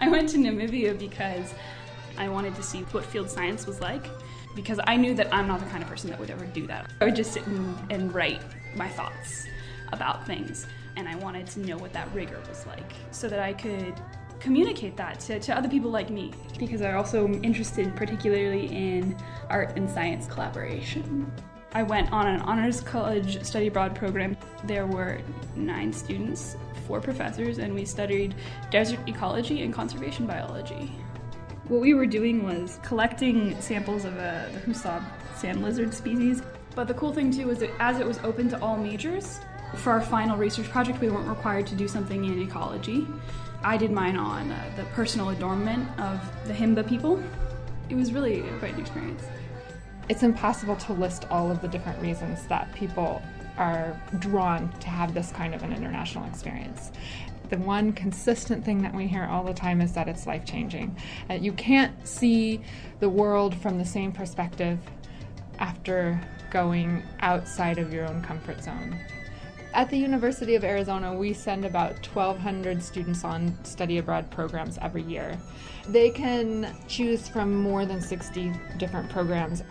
I went to Namibia because I wanted to see what field science was like, because I knew that I'm not the kind of person that would ever do that. I would just sit and write my thoughts about things, and I wanted to know what that rigor was like so that I could communicate that to other people like me. Because I also am interested particularly in art and science collaboration. I went on an honors college study abroad program. There were 9 students, 4 professors, and we studied desert ecology and conservation biology. What we were doing was collecting samples of the Husab sand lizard species. But the cool thing too was that as it was open to all majors, for our final research project we weren't required to do something in ecology. I did mine on the personal adornment of the Himba people. It was really quite an experience. It's impossible to list all of the different reasons that people are drawn to have this kind of an international experience. The one consistent thing that we hear all the time is that it's life-changing. You can't see the world from the same perspective after going outside of your own comfort zone. At the University of Arizona, we send about 1,200 students on study abroad programs every year. They can choose from more than 60 different programs.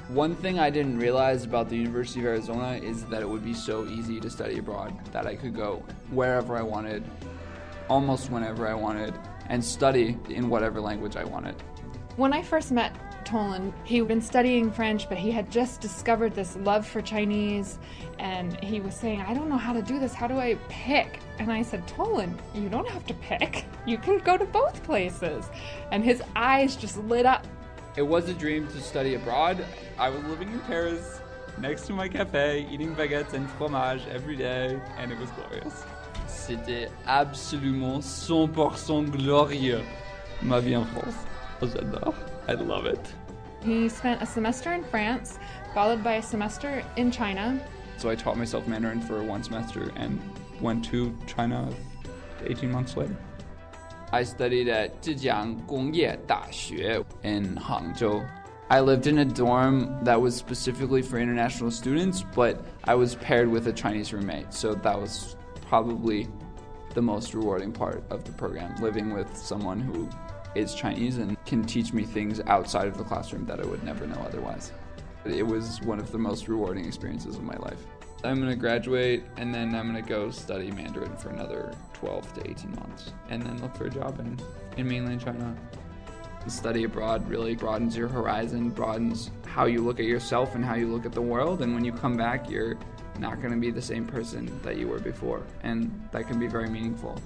One thing I didn't realize about the University of Arizona is that it would be so easy to study abroad, that I could go wherever I wanted, almost whenever I wanted, and study in whatever language I wanted. When I first met Tolan, he'd been studying French, but he had just discovered this love for Chinese, and he was saying, I don't know how to do this, how do I pick? And I said, Tolan, you don't have to pick. You can go to both places. And his eyes just lit up. It was a dream to study abroad. I was living in Paris, next to my cafe, eating baguettes and fromage every day, and it was glorious. C'était absolument 100% glorieux. Ma vie en France. J'adore. I love it. He spent a semester in France, followed by a semester in China. So I taught myself Mandarin for 1 semester and went to China 18 months later. I studied at Zhejiang Gongye Daxue in Hangzhou. I lived in a dorm that was specifically for international students, but I was paired with a Chinese roommate, so that was probably the most rewarding part of the program, living with someone who is Chinese and can teach me things outside of the classroom that I would never know otherwise. It was one of the most rewarding experiences of my life. I'm going to graduate, and then I'm going to go study Mandarin for another 12 to 18 months, and then look for a job in mainland China. Study abroad really broadens your horizon, broadens how you look at yourself and how you look at the world, and when you come back, you're not going to be the same person that you were before, and that can be very meaningful.